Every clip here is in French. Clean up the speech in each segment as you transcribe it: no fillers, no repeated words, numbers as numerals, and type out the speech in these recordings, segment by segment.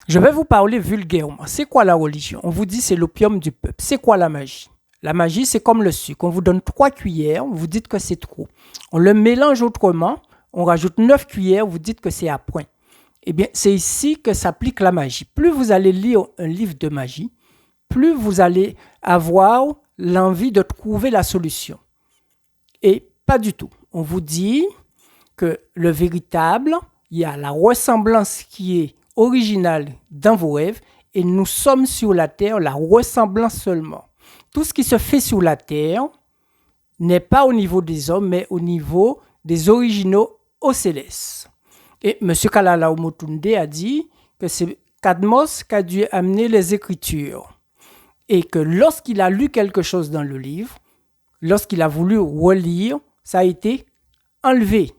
Je vais vous parler vulgairement. C'est quoi la religion? On vous dit c'est l'opium du peuple. C'est quoi la magie? La magie, c'est comme le sucre. On vous donne 3 cuillères, vous dites que c'est trop. On le mélange autrement, on rajoute 9 cuillères, vous dites que c'est à point. Eh bien, c'est ici que s'applique la magie. Plus vous allez lire un livre de magie, plus vous allez avoir l'envie de trouver la solution. Et pas du tout. On vous dit que le véritable, il y a la ressemblance qui est originale dans vos rêves et nous sommes sur la terre, la ressemblance seulement. Tout ce qui se fait sur la terre n'est pas au niveau des hommes, mais au niveau des originaux au céleste. Et M. Kalala Omotunde a dit que c'est Cadmos qui a dû amener les Écritures. Et que lorsqu'il a lu quelque chose dans le livre, lorsqu'il a voulu relire, ça a été enlevé.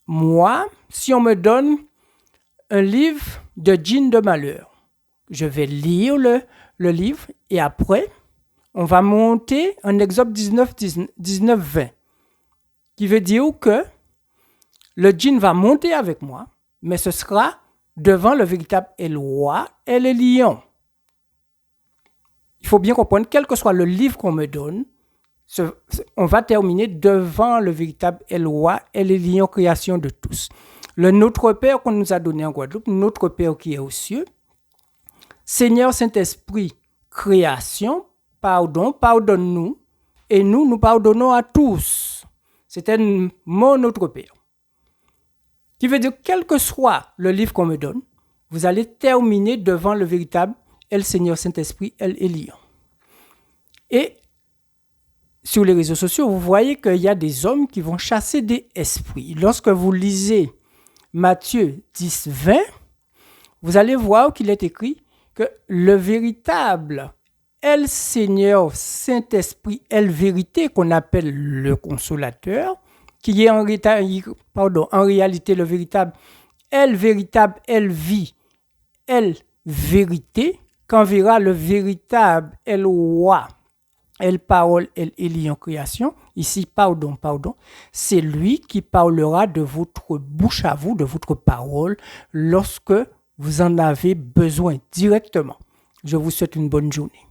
Moi, si on me donne un livre de djinn de malheur, je vais lire le livre et après, on va monter en Exode 19-20, qui veut dire que le djinn va monter avec moi, mais ce sera devant le véritable El Roi et le lion. Il faut bien comprendre, quel que soit le livre qu'on me donne, on va terminer devant le véritable El Roi et le lion, création de tous. Le Notre Père qu'on nous a donné en Guadeloupe, Notre Père qui est aux cieux, Seigneur Saint-Esprit, création, pardon, pardonne-nous, et nous pardonnons à tous. C'est un mot Notre Père. Qui veut dire, quel que soit le livre qu'on me donne, vous allez terminer devant le véritable El Seigneur Saint-Esprit, El Elion. Et sur les réseaux sociaux, vous voyez qu'il y a des hommes qui vont chasser des esprits. Lorsque vous lisez Matthieu 10, 20, vous allez voir qu'il est écrit que le véritable El Seigneur Saint-Esprit, El Vérité, qu'on appelle le consolateur, qui est en réalité le véritable El Vie, El Vérité, qu'enverra le véritable El Roi, El Parole, El Elion Création, ici pardon, c'est lui qui parlera de votre bouche à vous, de votre parole, lorsque vous en avez besoin directement. Je vous souhaite une bonne journée.